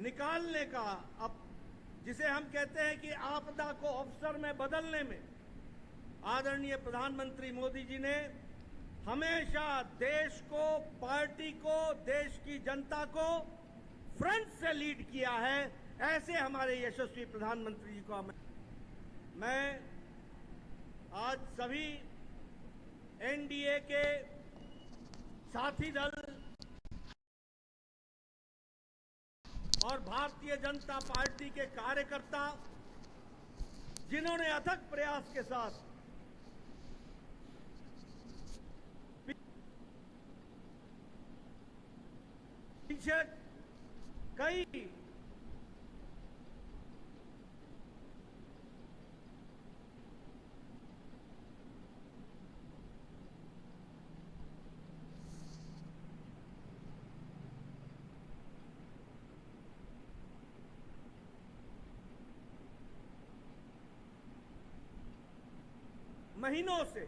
निकालने का, अब जिसे हम कहते हैं कि आपदा को अवसर में बदलने में आदरणीय प्रधानमंत्री मोदी जी ने हमेशा देश को, पार्टी को, देश की जनता को फ्रंट से लीड किया है। ऐसे हमारे यशस्वी प्रधानमंत्री जी को मैं आज सभी एनडीए के साथी दल और भारतीय जनता पार्टी के कार्यकर्ता, जिन्होंने अथक प्रयास के साथ पीछे कई महीनों से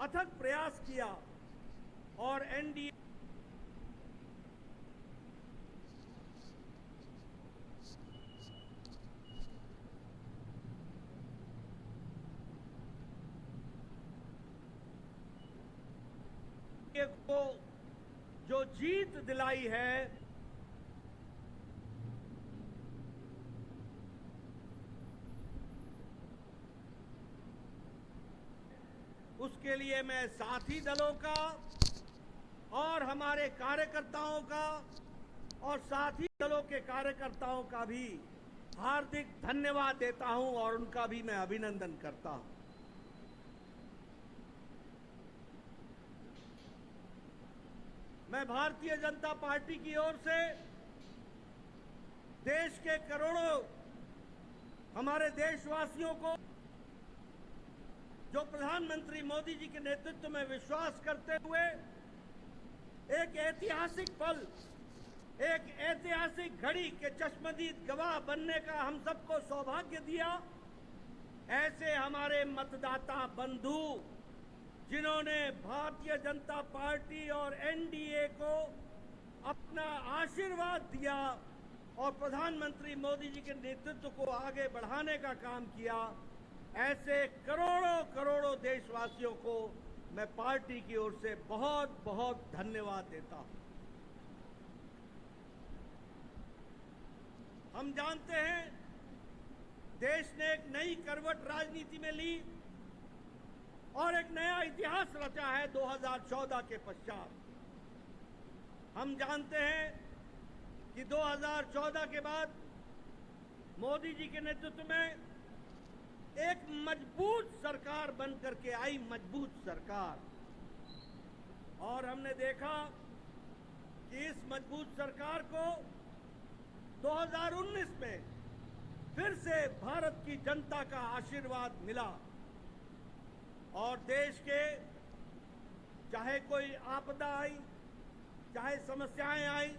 अथक प्रयास किया और एनडीए को जो जीत दिलाई है, उसके लिए मैं साथी दलों का और हमारे कार्यकर्ताओं का और साथी दलों के कार्यकर्ताओं का भी हार्दिक धन्यवाद देता हूं और उनका भी मैं अभिनंदन करता हूं। मैं भारतीय जनता पार्टी की ओर से देश के करोड़ों हमारे देशवासियों को, जो प्रधानमंत्री मोदी जी के नेतृत्व में विश्वास करते हुए एक ऐतिहासिक पल, एक ऐतिहासिक घड़ी के चश्मदीद गवाह बनने का हम सबको सौभाग्य दिया, ऐसे हमारे मतदाता बंधु जिन्होंने भारतीय जनता पार्टी और एनडीए को अपना आशीर्वाद दिया और प्रधानमंत्री मोदी जी के नेतृत्व को आगे बढ़ाने का काम किया, ऐसे करोड़ों करोड़ों देशवासियों को मैं पार्टी की ओर से बहुत बहुत धन्यवाद देता हूं। हम जानते हैं देश ने एक नई करवट राजनीति में ली और एक नया इतिहास रचा है 2014 के पश्चात। हम जानते हैं कि 2014 के बाद मोदी जी के नेतृत्व में एक मजबूत सरकार बनकर के आई, मजबूत सरकार, और हमने देखा कि इस मजबूत सरकार को 2019 में फिर से भारत की जनता का आशीर्वाद मिला और देश के चाहे कोई आपदा आई, चाहे समस्याएं आई,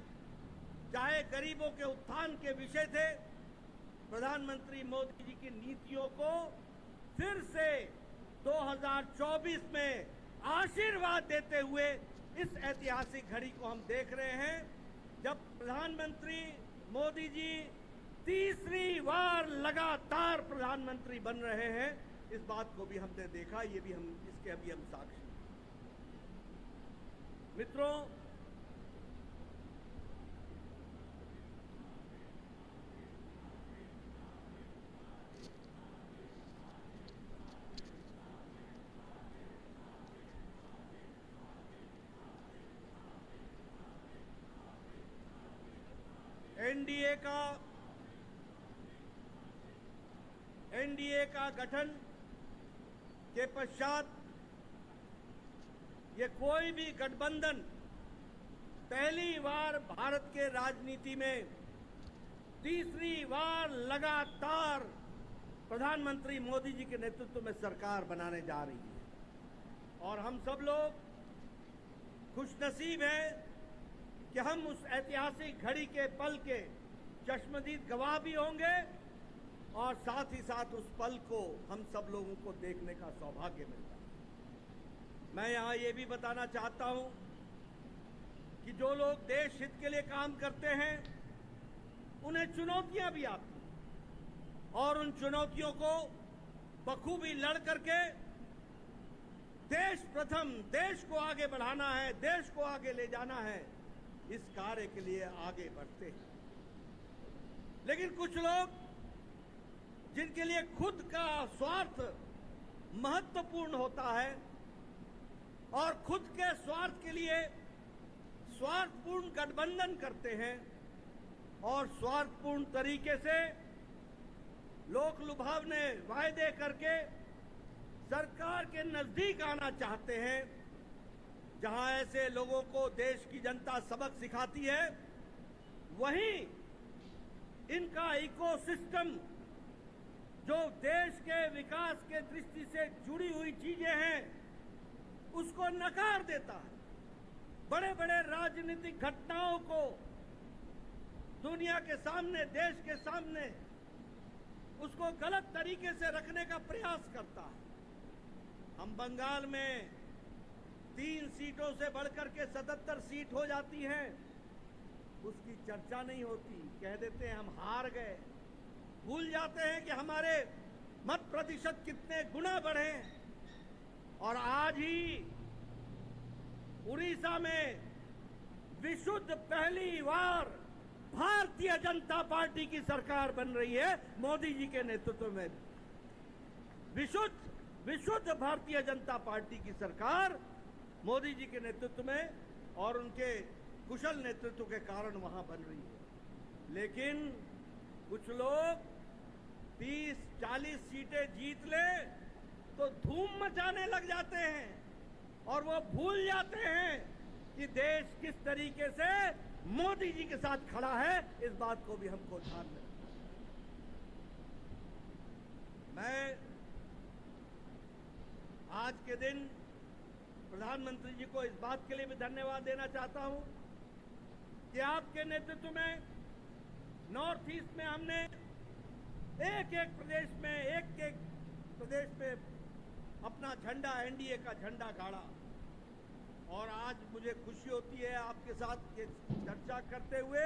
चाहे गरीबों के उत्थान के विषय थे, प्रधानमंत्री मोदी जी की नीतियों को फिर से 2024 में आशीर्वाद देते हुए इस ऐतिहासिक घड़ी को हम देख रहे हैं, जब प्रधानमंत्री मोदी जी तीसरी बार लगातार प्रधानमंत्री बन रहे हैं। इस बात को भी हमने देखा, ये भी हम इसके अभी हम साक्षी। मित्रों, एनडीए का गठन के पश्चात ये कोई भी गठबंधन पहली बार भारत के राजनीति में तीसरी बार लगातार प्रधानमंत्री मोदी जी के नेतृत्व में सरकार बनाने जा रही है और हम सब लोग खुशनसीब हैं कि हम उस ऐतिहासिक घड़ी के पल के चश्मदीद गवाह भी होंगे और साथ ही साथ उस पल को हम सब लोगों को देखने का सौभाग्य मिलता है। मैं यहाँ ये भी बताना चाहता हूँ कि जो लोग देश हित के लिए काम करते हैं, उन्हें चुनौतियां भी आती हैं और उन चुनौतियों को बखूबी लड़ करके देश प्रथम, देश को आगे बढ़ाना है, देश को आगे ले जाना है, इस कार्य के लिए आगे बढ़ते हैं। लेकिन कुछ लोग जिनके लिए खुद का स्वार्थ महत्वपूर्ण होता है और खुद के स्वार्थ के लिए स्वार्थपूर्ण गठबंधन करते हैं और स्वार्थपूर्ण तरीके से लोक लुभावने वायदे करके सरकार के नजदीक आना चाहते हैं, जहां ऐसे लोगों को देश की जनता सबक सिखाती है, वहीं इनका इकोसिस्टम जो देश के विकास के दृष्टि से जुड़ी हुई चीजें हैं उसको नकार देता है। बड़े बड़े राजनीतिक घटनाओं को दुनिया के सामने, देश के सामने उसको गलत तरीके से रखने का प्रयास करता है। हम बंगाल में 3 सीटों से बढ़कर के 77 सीट हो जाती हैं, उसकी चर्चा नहीं होती, कह देते हैं हम हार गए, भूल जाते हैं कि हमारे मत प्रतिशत कितने गुना बढ़े। और आज ही उड़ीसा में विशुद्ध पहली बार भारतीय जनता पार्टी की सरकार बन रही है मोदी जी के नेतृत्व में। विशुद्ध भारतीय जनता पार्टी की सरकार मोदी जी के नेतृत्व में और उनके कुशल नेतृत्व के कारण वहां बन रही है। लेकिन कुछ लोग 30-40 सीटें जीत ले तो धूम मचाने लग जाते हैं और वो भूल जाते हैं कि देश किस तरीके से मोदी जी के साथ खड़ा है। इस बात को भी हमको ध्यान में रखना है। मैं आज के दिन प्रधानमंत्री जी को इस बात के लिए भी धन्यवाद देना चाहता हूं कि आपके नेतृत्व में नॉर्थ ईस्ट में हमने एक एक प्रदेश में अपना झंडा, एनडीए का झंडा गाड़ा। और आज मुझे खुशी होती है आपके साथ ये चर्चा करते हुए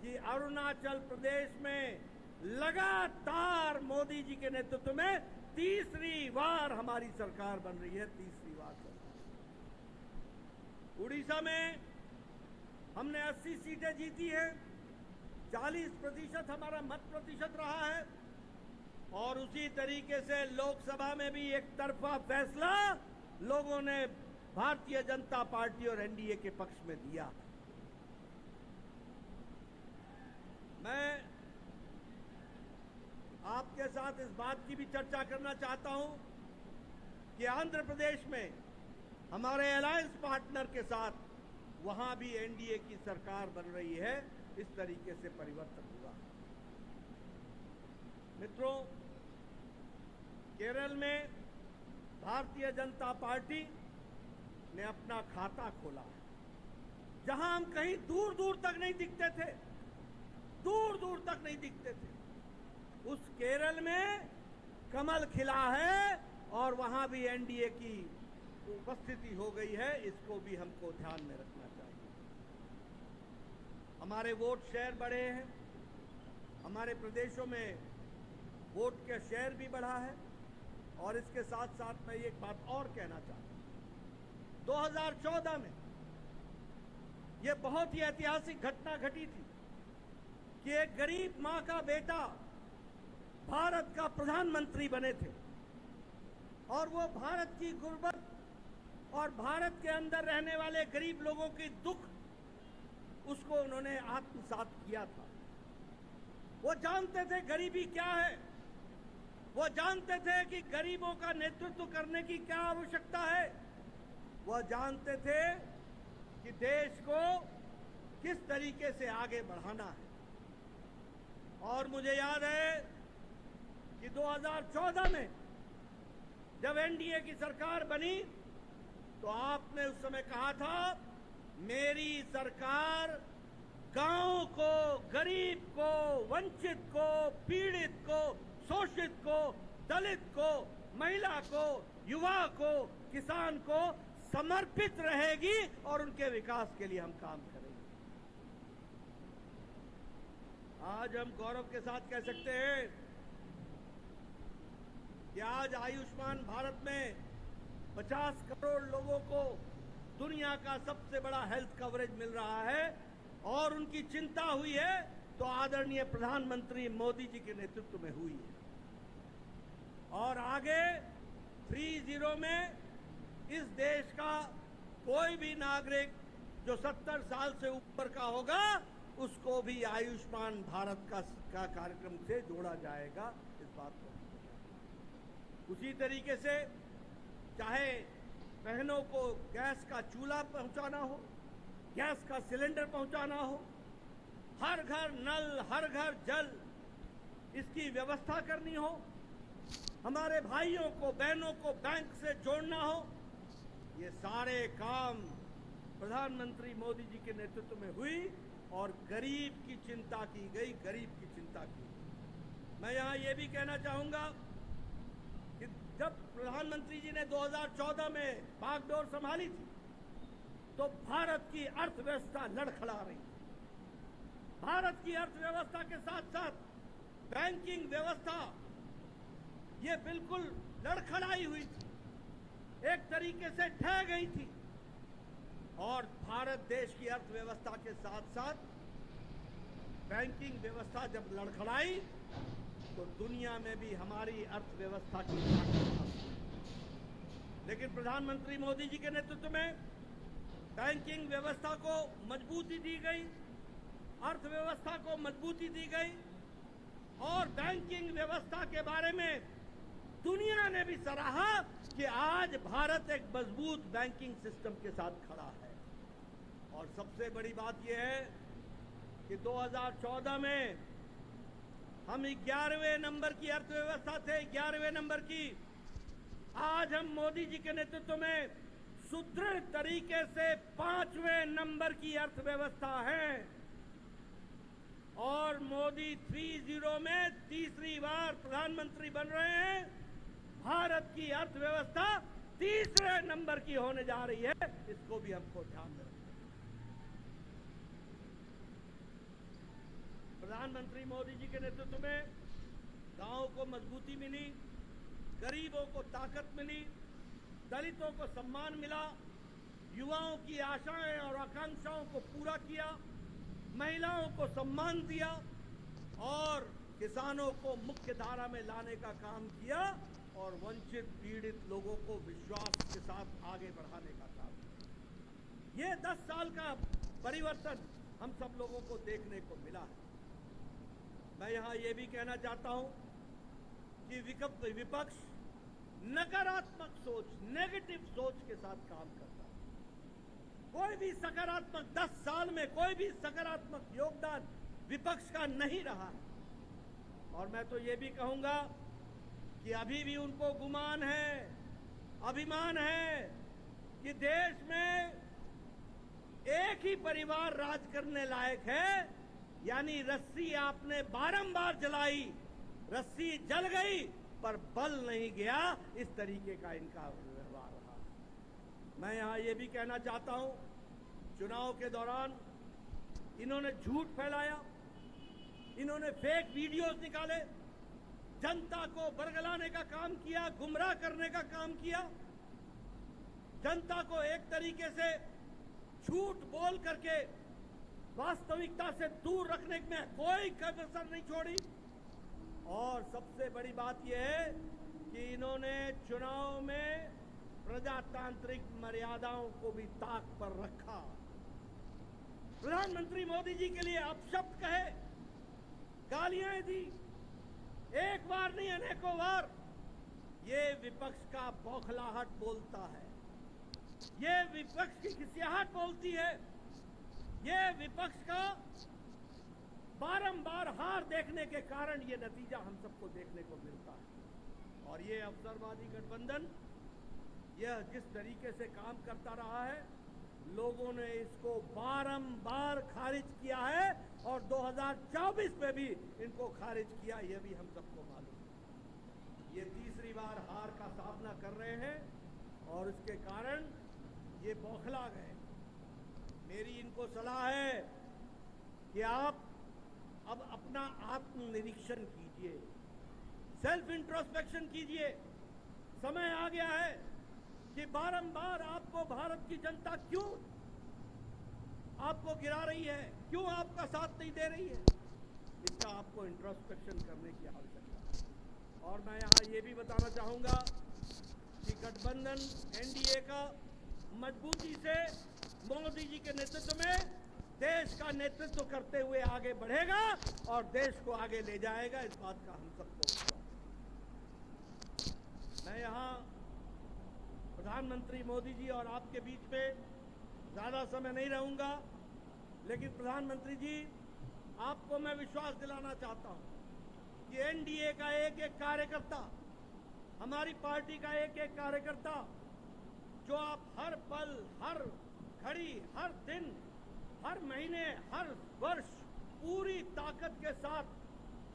कि अरुणाचल प्रदेश में लगातार मोदी जी के नेतृत्व में तीसरी बार हमारी सरकार बन रही है, तीसरी बार सरकार। उड़ीसा में हमने 80 सीटें जीती हैं, 40% हमारा मत प्रतिशत रहा है और उसी तरीके से लोकसभा में भी एक तरफा फैसला लोगों ने भारतीय जनता पार्टी और एनडीए के पक्ष में दिया। मैं आपके साथ इस बात की भी चर्चा करना चाहता हूं कि आंध्र प्रदेश में हमारे अलायंस पार्टनर के साथ वहां भी एनडीए की सरकार बन रही है। इस तरीके से परिवर्तन हुआ। मित्रों, केरल में भारतीय जनता पार्टी ने अपना खाता खोला है, जहां हम कहीं दूर दूर तक नहीं दिखते थे, दूर दूर तक नहीं दिखते थे, उस केरल में कमल खिला है और वहां भी एनडीए की उपस्थिति हो गई है। इसको भी हमको ध्यान में रखना चाहिए। हमारे वोट शेयर बढ़े हैं, हमारे प्रदेशों में वोट का शेयर भी बढ़ा है। और इसके साथ साथ मैं एक बात और कहना चाहता हूं। 2014 में यह बहुत ही ऐतिहासिक घटना घटी थी कि एक गरीब मां का बेटा भारत का प्रधानमंत्री बने थे और वो भारत की गुर्बत और भारत के अंदर रहने वाले गरीब लोगों की दुख उसको उन्होंने आत्मसात किया था। वो जानते थे गरीबी क्या है, वो जानते थे कि गरीबों का नेतृत्व करने की क्या आवश्यकता है, वो जानते थे कि देश को किस तरीके से आगे बढ़ाना है। और मुझे याद है कि 2014 में जब एनडीए की सरकार बनी तो आपने उस समय कहा था, मेरी सरकार गांव को, गरीब को, वंचित को, पीड़ित को, शोषित को, दलित को, महिला को, युवा को, किसान को समर्पित रहेगी और उनके विकास के लिए हम काम करेंगे। आज हम गौरव के साथ कह सकते हैं कि आज आयुष्मान भारत में 50 करोड़ लोगों को दुनिया का सबसे बड़ा हेल्थ कवरेज मिल रहा है और उनकी चिंता हुई है तो आदरणीय प्रधानमंत्री मोदी जी के नेतृत्व में हुई है। और आगे 3-0 में इस देश का कोई भी नागरिक जो 70 साल से ऊपर का होगा उसको भी आयुष्मान भारत का कार्यक्रम से जोड़ा जाएगा। इस बात को उसी तरीके से चाहे बहनों को गैस का चूल्हा पहुंचाना हो, गैस का सिलेंडर पहुंचाना हो, हर घर नल, हर घर जल, इसकी व्यवस्था करनी हो, हमारे भाइयों को बहनों को बैंक से जोड़ना हो, ये सारे काम प्रधानमंत्री मोदी जी के नेतृत्व में हुई और गरीब की चिंता की गई, गरीब की चिंता की। मैं यहां ये भी कहना चाहूंगा कि जब प्रधानमंत्री जी ने 2014 में बागडोर संभाली थी तो भारत की अर्थव्यवस्था लड़खड़ा रही थी। भारत की अर्थव्यवस्था के साथ साथ बैंकिंग व्यवस्था ये बिल्कुल लड़खड़ाई हुई थी, एक तरीके से ढह गई थी। और भारत देश की अर्थव्यवस्था के साथ साथ बैंकिंग व्यवस्था जब लड़खड़ाई तो दुनिया में भी हमारी अर्थव्यवस्था की लेकिन प्रधानमंत्री मोदी जी के नेतृत्व में बैंकिंग व्यवस्था को मजबूती दी गई, अर्थव्यवस्था को मजबूती दी गई और बैंकिंग व्यवस्था के बारे में दुनिया ने भी सराहा कि आज भारत एक मजबूत बैंकिंग सिस्टम के साथ खड़ा है। और सबसे बड़ी बात यह है कि 2014 में हम 11वें नंबर की अर्थव्यवस्था थे, 11वें नंबर की। आज हम मोदी जी के नेतृत्व में सुदृढ़ तरीके से 5वें नंबर की अर्थव्यवस्था है और मोदी 3-0 में तीसरी बार प्रधानमंत्री बन रहे हैं। भारत की अर्थव्यवस्था तीसरे नंबर की होने जा रही है, इसको भी हमको ध्यान में रखना। प्रधानमंत्री मोदी जी के नेतृत्व में गांवों को मजबूती मिली, गरीबों को ताकत मिली, दलितों को सम्मान मिला, युवाओं की आशाएं और आकांक्षाओं को पूरा किया, महिलाओं को सम्मान दिया और किसानों को मुख्य धारा में लाने का काम किया और वंचित पीड़ित लोगों को विश्वास के साथ आगे बढ़ाने का काम किया। ये 10 साल का परिवर्तन हम सब लोगों को देखने को मिला है। मैं यहां ये भी कहना चाहता हूं कि विपक्ष नकारात्मक सोच, नेगेटिव सोच के साथ काम करता है। कोई भी सकारात्मक 10 साल में कोई भी सकारात्मक योगदान विपक्ष का नहीं रहा है। और मैं तो ये भी कहूंगा कि अभी भी उनको गुमान है, अभिमान है कि देश में एक ही परिवार राज करने लायक है, यानी रस्सी आपने बारंबार जलाई, रस्सी जल गई पर बल नहीं गया, इस तरीके का इनका व्यवहार रहा। मैं यहां ये भी कहना चाहता हूं, चुनाव के दौरान इन्होंने झूठ फैलाया, इन्होंने फेक वीडियोस निकाले, जनता को बरगलाने का काम किया, गुमराह करने का काम किया, जनता को एक तरीके से झूठ बोल करके वास्तविकता से दूर रखने में कोई कसर नहीं छोड़ी। और सबसे बड़ी बात यह है कि इन्होंने चुनाव में प्रजातांत्रिक मर्यादाओं को भी ताक पर रखा। प्रधानमंत्री मोदी जी के लिए अपशब्द कहे, गालियां दी, एक बार नहीं अनेकों बार। ये विपक्ष का बौखलाहट बोलता है, ये विपक्ष की खिसियाहट बोलती है, ये विपक्ष का बारंबार हार देखने के कारण ये नतीजा हम सबको देखने को मिलता है। और ये अवसरवादी गठबंधन यह जिस तरीके से काम करता रहा है, लोगों ने इसको बारंबार खारिज किया है और 2024 में भी इनको खारिज किया, यह भी हम सबको मालूम है। ये तीसरी बार हार का सामना कर रहे हैं और इसके कारण ये बौखला गए। मेरी इनको सलाह है कि आप अब अपना आत्मनिरीक्षण कीजिए, सेल्फ इंट्रोस्पेक्शन कीजिए। समय आ गया है कि बारंबार आपको भारत की जनता क्यों आपको गिरा रही है, क्यों आपका साथ नहीं दे रही है, इसका आपको इंट्रोस्पेक्शन करने की आवश्यकता है। और मैं यहाँ ये भी बताना चाहूँगा कि गठबंधन एनडीए का मजबूती से मोदी जी के नेतृत्व में देश का नेतृत्व करते हुए आगे बढ़ेगा और देश को आगे ले जाएगा, इस बात का हम सबको विश्वास है। मैं यहाँ प्रधानमंत्री मोदी जी और आपके बीच में ज़्यादा समय नहीं रहूँगा, लेकिन प्रधानमंत्री जी आपको मैं विश्वास दिलाना चाहता हूँ कि एनडीए का एक एक कार्यकर्ता, हमारी पार्टी का एक एक कार्यकर्ता, जो आप हर पल, हर घड़ी, हर दिन, हर महीने, हर वर्ष पूरी ताकत के साथ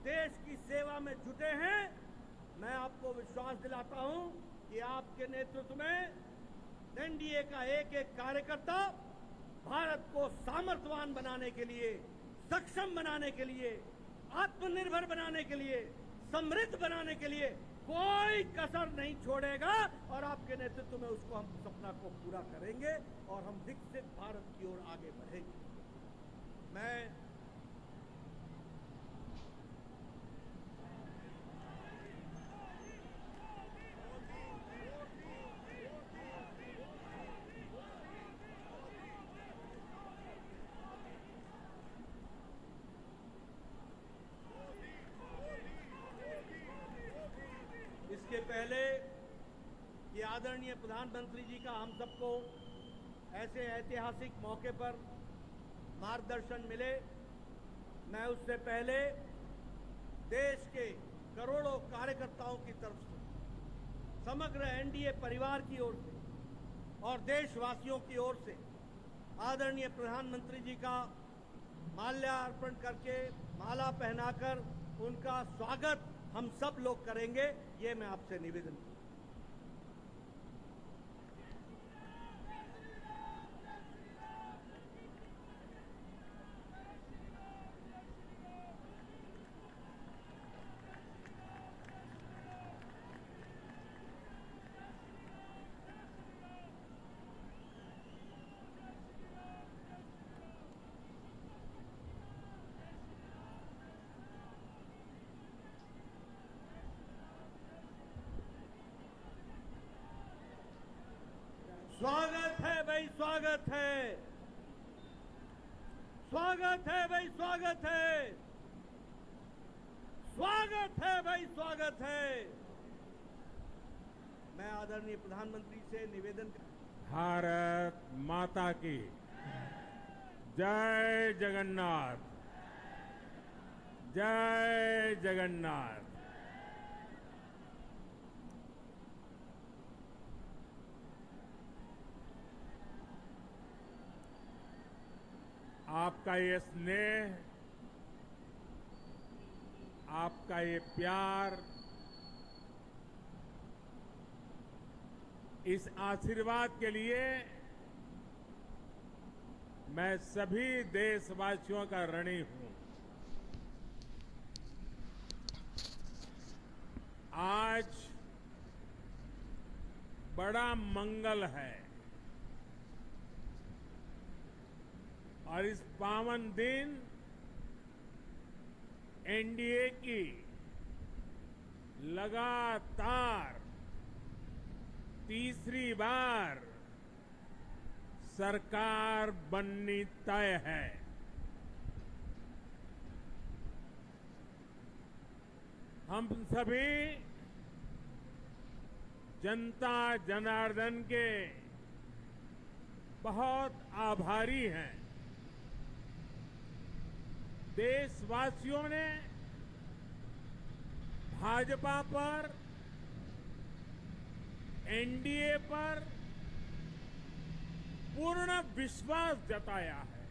देश की सेवा में जुटे हैं, मैं आपको विश्वास दिलाता हूं कि आपके नेतृत्व में एनडीए का एक एक कार्यकर्ता भारत को सामर्थ्यवान बनाने के लिए, सक्षम बनाने के लिए, आत्मनिर्भर बनाने के लिए, समृद्ध बनाने के लिए कोई कसर नहीं छोड़ेगा और आपके नेतृत्व में उसको हम सपना को पूरा करेंगे और हम विकसित भारत की ओर आगे बढ़ेंगे। मैं इसके पहले कि आदरणीय प्रधानमंत्री जी का हम सबको ऐसे ऐतिहासिक मौके पर मार्गदर्शन मिले, मैं उससे पहले देश के करोड़ों कार्यकर्ताओं की तरफ से, समग्र एनडीए परिवार की ओर से और देशवासियों की ओर से आदरणीय प्रधानमंत्री जी का माल्यार्पण करके, माला पहनाकर उनका स्वागत हम सब लोग करेंगे, ये मैं आपसे निवेदन करता हूं। स्वागत है भाई, स्वागत है, स्वागत है भाई, स्वागत है, स्वागत है भाई, स्वागत है। मैं आदरणीय प्रधानमंत्री से निवेदन भारत माता की जय जगन्नाथ, जय जगन्नाथ। आपका ये स्नेह, आपका ये प्यार, इस आशीर्वाद के लिए मैं सभी देशवासियों का ऋणी हूं। आज बड़ा मंगल है और इस पावन दिन एनडीए की लगातार तीसरी बार सरकार बननी तय है। हम सभी जनता जनार्दन के बहुत आभारी हैं। देशवासियों ने भाजपा पर, एनडीए पर पूर्ण विश्वास जताया है।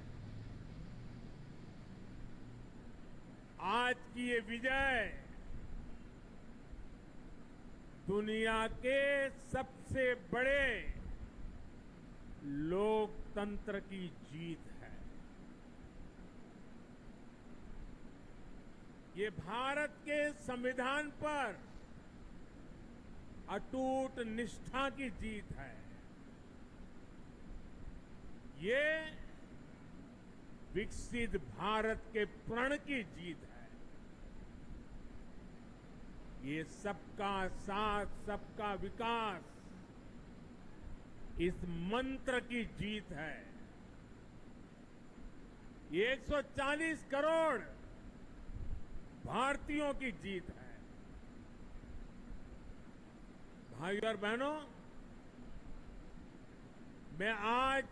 आज की ये विजय दुनिया के सबसे बड़े लोकतंत्र की जीत है। ये भारत के संविधान पर अटूट निष्ठा की जीत है। ये विकसित भारत के प्रण की जीत है। ये सबका साथ सबका विकास इस मंत्र की जीत है। ये 140 करोड़ भारतीयों की जीत है। भाइयों और बहनों, मैं आज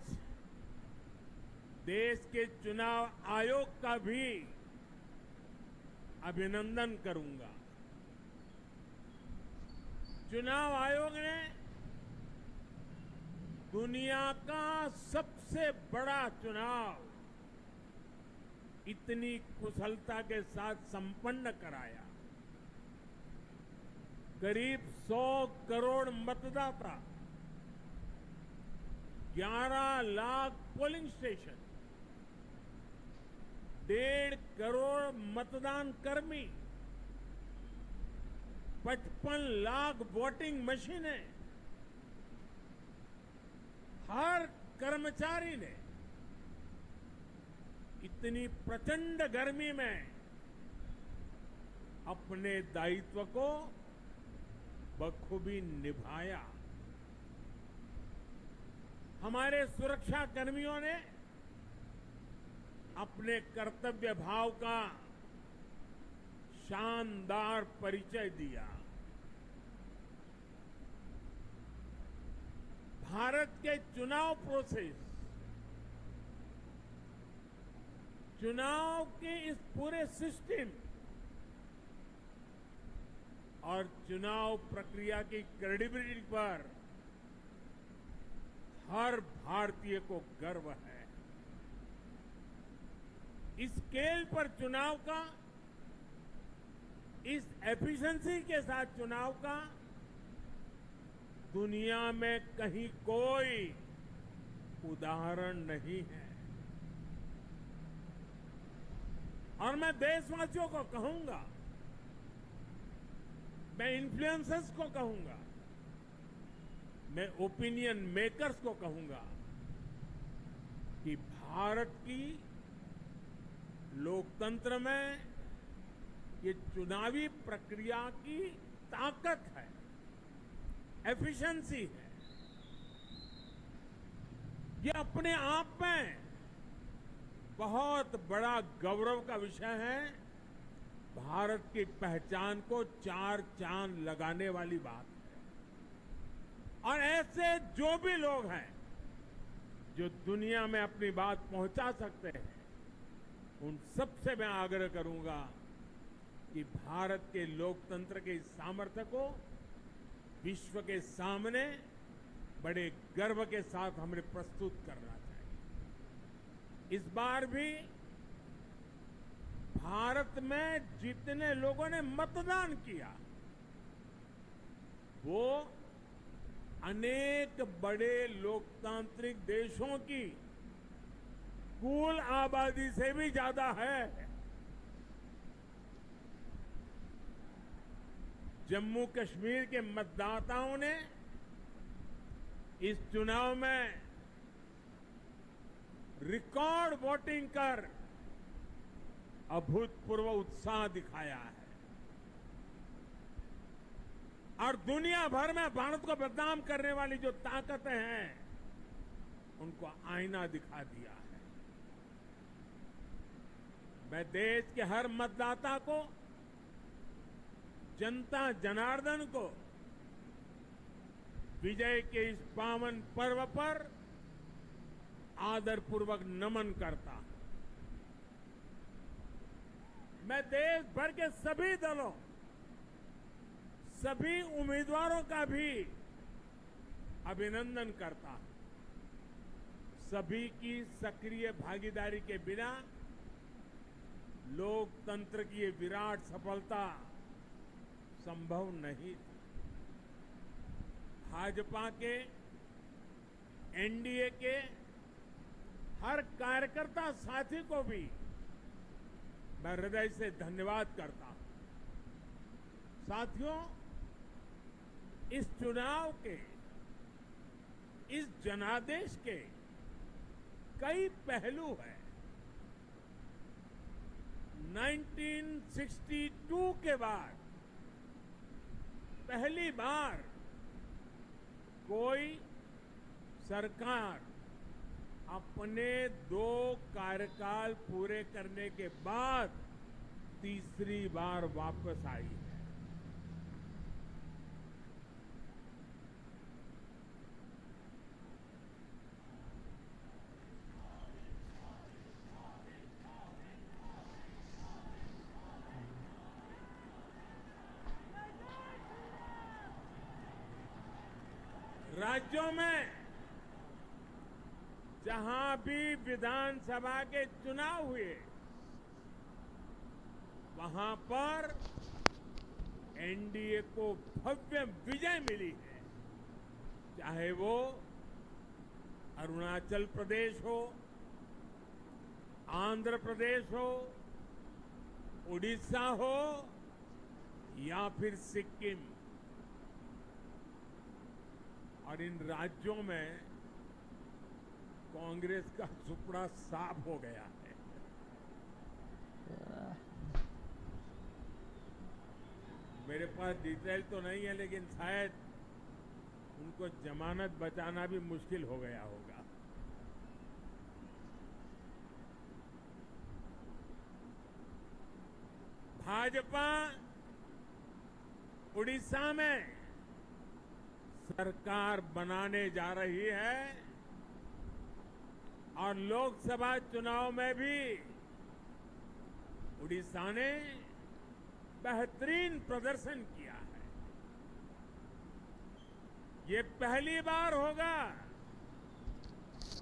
देश के चुनाव आयोग का भी अभिनंदन करूंगा। चुनाव आयोग ने दुनिया का सबसे बड़ा चुनाव इतनी कुशलता के साथ संपन्न कराया। करीब 100 करोड़ मतदाता, 11 लाख पोलिंग स्टेशन, 1.5 करोड़ मतदान कर्मी, 55 लाख वोटिंग मशीनें, हर कर्मचारी ने इतनी प्रचंड गर्मी में अपने दायित्व को बखूबी निभाया। हमारे सुरक्षा कर्मियों ने अपने कर्तव्य भाव का शानदार परिचय दिया। भारत के चुनाव प्रोसेस, चुनाव के इस पूरे सिस्टम और चुनाव प्रक्रिया की क्रेडिबिलिटी पर हर भारतीय को गर्व है। इस स्केल पर चुनाव का, इस एफिशिएंसी के साथ चुनाव का दुनिया में कहीं कोई उदाहरण नहीं है। और मैं देशवासियों को कहूंगा, मैं इन्फ्लुएंसर्स को कहूंगा, मैं ओपिनियन मेकर्स को कहूंगा कि भारत की लोकतंत्र में ये चुनावी प्रक्रिया की ताकत है, एफिशिएंसी है। ये अपने आप में बहुत बड़ा गौरव का विषय है। भारत की पहचान को 4 चांद लगाने वाली बात है। और ऐसे जो भी लोग हैं जो दुनिया में अपनी बात पहुंचा सकते हैं, उन सबसे मैं आग्रह करूंगा कि भारत के लोकतंत्र के इस सामर्थ्य को विश्व के सामने बड़े गर्व के साथ हमें प्रस्तुत करना चाहिए। इस बार भी भारत में जितने लोगों ने मतदान किया, वो अनेक बड़े लोकतांत्रिक देशों की कुल आबादी से भी ज्यादा है। जम्मू कश्मीर के मतदाताओं ने इस चुनाव में रिकॉर्ड वोटिंग कर अभूतपूर्व उत्साह दिखाया है और दुनिया भर में भारत को बदनाम करने वाली जो ताकतें हैं, उनको आईना दिखा दिया है। मैं देश के हर मतदाता को, जनता जनार्दन को विजय के इस पावन पर्व पर आदरपूर्वक नमन करता हूं। मैं देश भर के सभी दलों, सभी उम्मीदवारों का भी अभिनंदन करता हूं। सभी की सक्रिय भागीदारी के बिना लोकतंत्र की ये विराट सफलता संभव नहीं थी। भाजपा के, एनडीए के हर कार्यकर्ता साथी को भी मैं हृदय से धन्यवाद करता हूं। साथियों, इस चुनाव के, इस जनादेश के कई पहलू हैं। 1962 के बाद पहली बार कोई सरकार अपने 2 कार्यकाल पूरे करने के बाद तीसरी बार वापस आई है। राज्यों में जहां भी विधानसभा के चुनाव हुए, वहां पर एनडीए को भव्य विजय मिली है। चाहे वो अरुणाचल प्रदेश हो, आंध्र प्रदेश हो, उड़ीसा हो या फिर सिक्किम। और इन राज्यों में कांग्रेस का सुपड़ा साफ हो गया है। मेरे पास डिटेल तो नहीं है, लेकिन शायद उनको जमानत बचाना भी मुश्किल हो गया होगा। भाजपा उड़ीसा में सरकार बनाने जा रही है और लोकसभा चुनाव में भी उड़ीसा ने बेहतरीन प्रदर्शन किया है। ये पहली बार होगा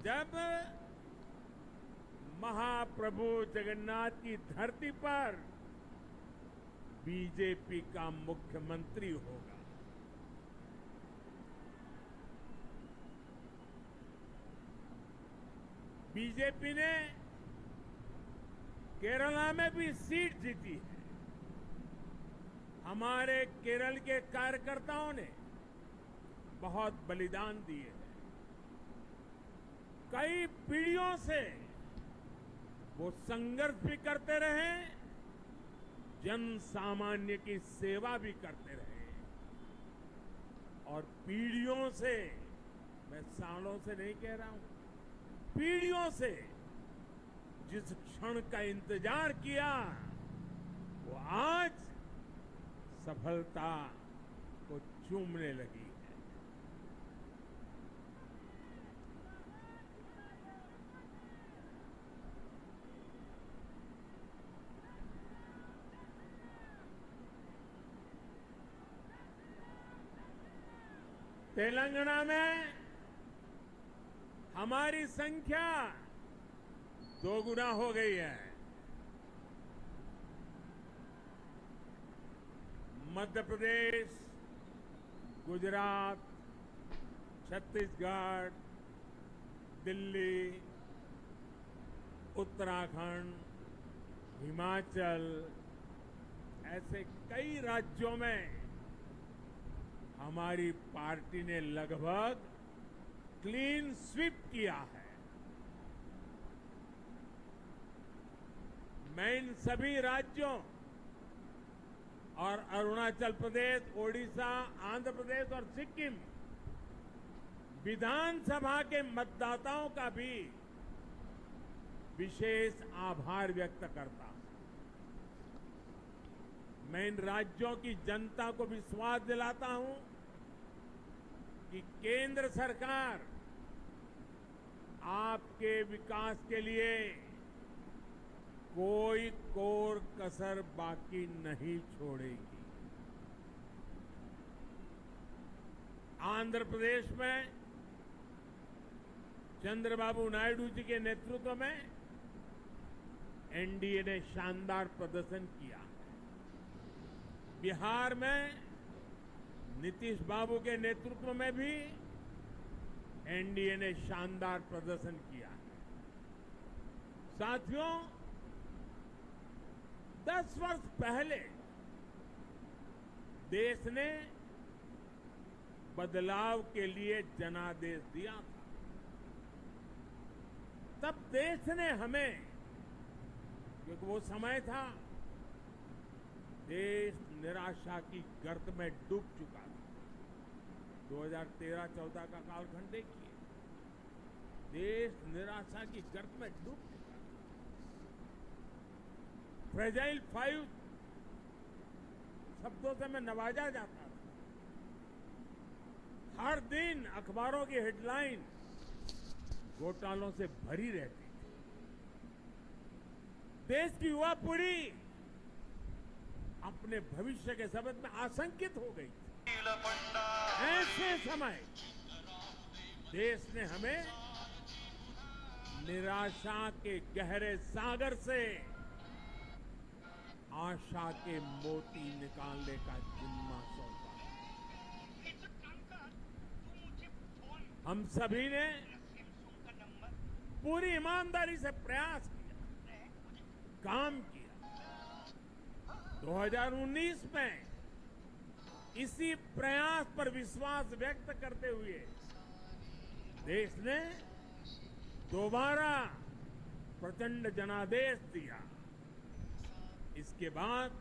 जब महाप्रभु जगन्नाथ की धरती पर बीजेपी का मुख्यमंत्री होगा। बीजेपी ने केरला में भी सीट जीती है। हमारे केरल के कार्यकर्ताओं ने बहुत बलिदान दिए हैं। कई पीढ़ियों से वो संघर्ष भी करते रहे, जन सामान्य की सेवा भी करते रहे। और पीढ़ियों से, मैं सालों से नहीं कह रहा हूं, पीढ़ियों से जिस क्षण का इंतजार किया, वो आज सफलता को चूमने लगी है। तेलंगाना में हमारी संख्या 2 गुना हो गई है। मध्य प्रदेश, गुजरात, छत्तीसगढ़, दिल्ली, उत्तराखंड, हिमाचल, ऐसे कई राज्यों में हमारी पार्टी ने लगभग क्लीन स्वीप किया है। मैं इन सभी राज्यों और अरुणाचल प्रदेश, ओडिशा, आंध्र प्रदेश और सिक्किम विधानसभा के मतदाताओं का भी विशेष आभार व्यक्त करता हूं। मैं इन राज्यों की जनता को विश्वास दिलाता हूं कि केंद्र सरकार आपके विकास के लिए कोई कोर कसर बाकी नहीं छोड़ेगी। आंध्र प्रदेश में चंद्रबाबू नायडू जी के नेतृत्व में एनडीए ने शानदार प्रदर्शन किया। बिहार में नीतीश बाबू के नेतृत्व में भी एनडीए ने शानदार प्रदर्शन किया। साथियों, 10 वर्ष पहले देश ने बदलाव के लिए जनादेश दिया था। तब देश ने हमें, क्योंकि वो समय था देश निराशा की गर्त में डूब चुका था। 2013-14 का कालखंड देखिए, देश निराशा की गर्त में डूब चुका था। फ्रेजाइल 5 शब्दों से मैं नवाजा जाता था। हर दिन अखबारों की हेडलाइन घोटालों से भरी रहती थी। देश की युवा पीढ़ी अपने भविष्य के संबंध में आशंकित हो गई थी। ऐसे समय देश ने हमें निराशा के गहरे सागर से आशा के मोती निकालने का जिम्मा सौंपा। हम सभी ने पूरी ईमानदारी से प्रयास किया, काम किया। 2019 में इसी प्रयास पर विश्वास व्यक्त करते हुए देश ने दोबारा प्रचंड जनादेश दिया। इसके बाद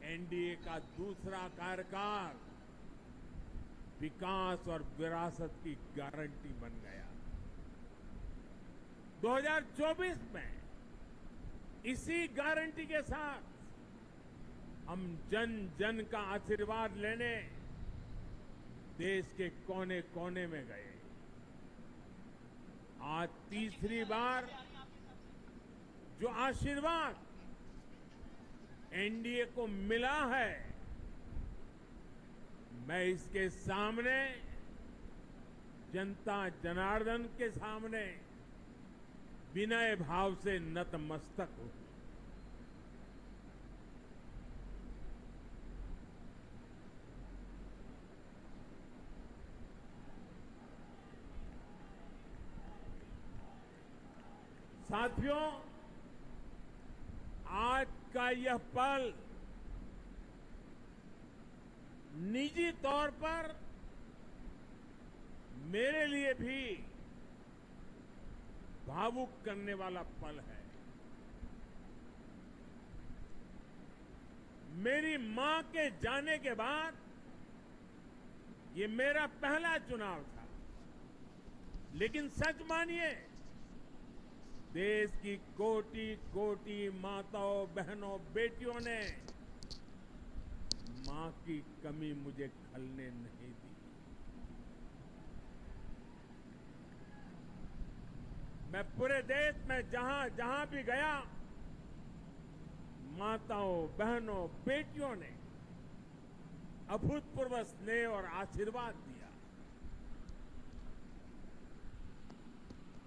एनडीए का दूसरा कार्यकाल विकास और विरासत की गारंटी बन गया। 2024 में इसी गारंटी के साथ हम जन जन का आशीर्वाद लेने देश के कोने कोने में गए। आज तीसरी बार जो आशीर्वाद एनडीए को मिला है, मैं इसके सामने, जनता जनार्दन के सामने विनय भाव से नतमस्तक हूं। साथियों, आज का यह पल निजी तौर पर मेरे लिए भी भावुक करने वाला पल है। मेरी मां के जाने के बाद ये मेरा पहला चुनाव था, लेकिन सच मानिए, देश की कोटि कोटि माताओं, बहनों, बेटियों ने मां की कमी मुझे खलने नहीं दी। मैं पूरे देश में जहां जहां भी गया, माताओं, बहनों, बेटियों ने अभूतपूर्व स्नेह और आशीर्वाद दिया।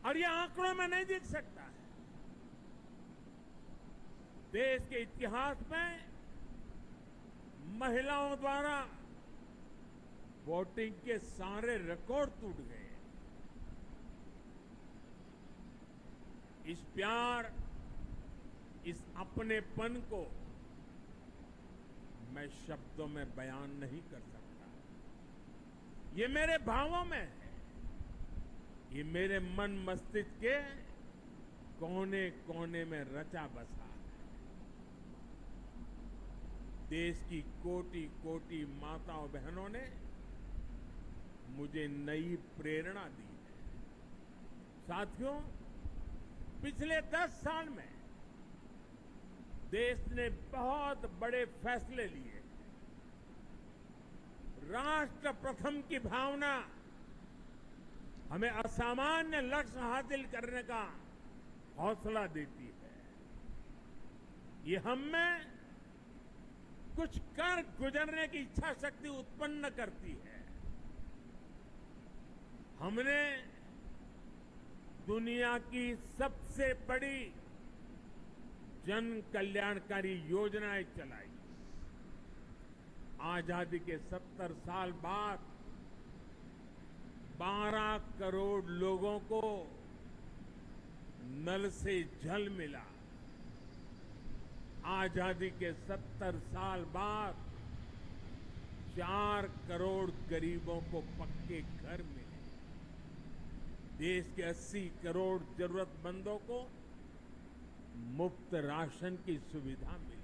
और यह आंकड़ों में नहीं दिख सकता है। देश के इतिहास में महिलाओं द्वारा वोटिंग के सारे रिकॉर्ड टूट गए। इस प्यार, इस अपनेपन को मैं शब्दों में बयान नहीं कर सकता। ये मेरे भावों में है। ये मेरे मन मस्तिष्क के कोने कोने में रचा बसा है। देश की कोटि कोटि माताओं, बहनों ने मुझे नई प्रेरणा दी है। साथियों, पिछले 10 साल में देश ने बहुत बड़े फैसले लिए। राष्ट्र प्रथम की भावना हमें असामान्य लक्ष्य हासिल करने का हौसला देती है। ये हम में कुछ कर गुजरने की इच्छा शक्ति उत्पन्न करती है। हमने दुनिया की सबसे बड़ी जन कल्याणकारी योजनाएं चलाई। आजादी के 70 साल बाद 12 करोड़ लोगों को नल से जल मिला। आजादी के 70 साल बाद 4 करोड़ गरीबों को पक्के घर मिले। देश के 80 करोड़ जरूरतमंदों को मुफ्त राशन की सुविधा मिली।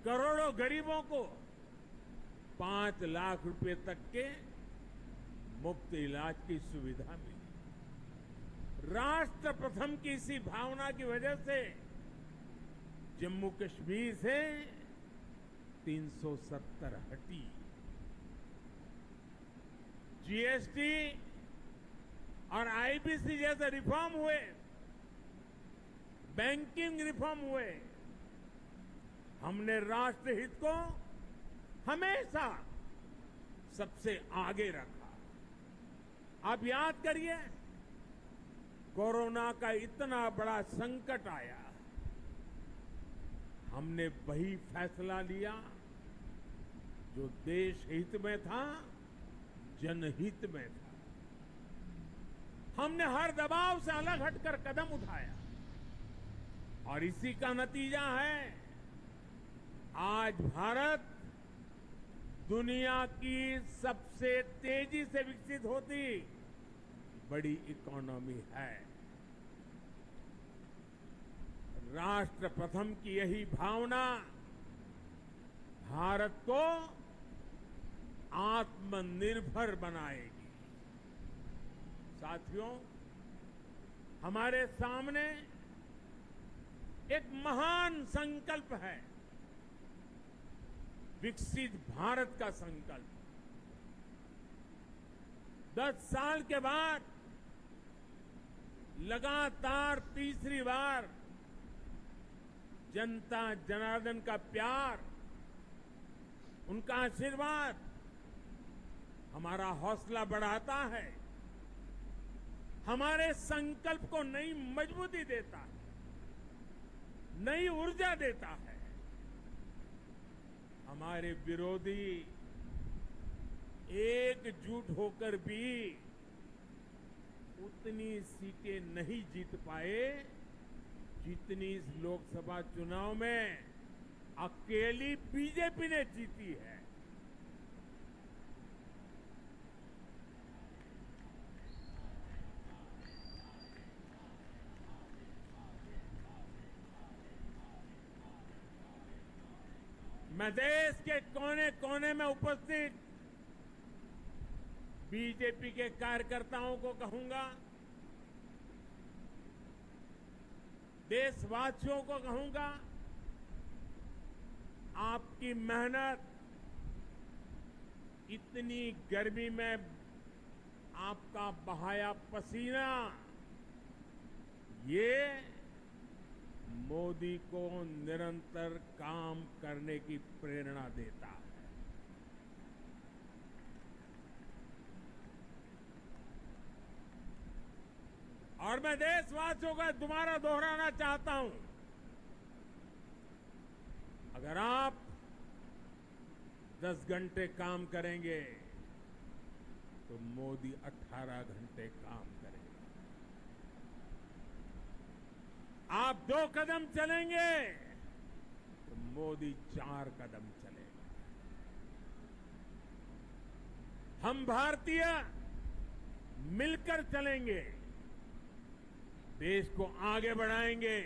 करोड़ों गरीबों को 5 लाख रुपए तक के मुफ्त इलाज की सुविधा मिली। राष्ट्र प्रथम की इसी भावना की वजह से जम्मू कश्मीर से 370 हटी। जीएसटी और आईबीसी जैसे रिफॉर्म हुए, बैंकिंग रिफॉर्म हुए। हमने राष्ट्रहित को हमेशा सबसे आगे रखा। आप याद करिए, कोरोना का इतना बड़ा संकट आया, हमने वही फैसला लिया जो देश हित में था, जनहित में था। हमने हर दबाव से अलग हटकर कदम उठाया और इसी का नतीजा है आज भारत दुनिया की सबसे तेजी से विकसित होती बड़ी इकोनॉमी है। राष्ट्र प्रथम की यही भावना भारत को आत्मनिर्भर बनाएगी। साथियों, हमारे सामने एक महान संकल्प है, विकसित भारत का संकल्प। 10 साल के बाद लगातार तीसरी बार जनता जनार्दन का प्यार, उनका आशीर्वाद हमारा हौसला बढ़ाता है, हमारे संकल्प को नई मजबूती देता है, नई ऊर्जा देता है। हमारे विरोधी एकजुट होकर भी उतनी सीटें नहीं जीत पाए जितनी इस लोकसभा चुनाव में अकेली बीजेपी ने जीती है। मैं देश के कोने कोने में उपस्थित बीजेपी के कार्यकर्ताओं को कहूंगा, देशवासियों को कहूंगा, आपकी मेहनत, इतनी गर्मी में आपका बहाया पसीना, ये मोदी को निरंतर काम करने की प्रेरणा देता है। और मैं देशवासियों का दोबारा दोहराना चाहता हूं, अगर आप 10 घंटे काम करेंगे तो मोदी 18 घंटे काम करेंगे। आप 2 कदम चलेंगे तो मोदी 4 कदम चलेगा। हम भारतीय मिलकर चलेंगे, देश को आगे बढ़ाएंगे।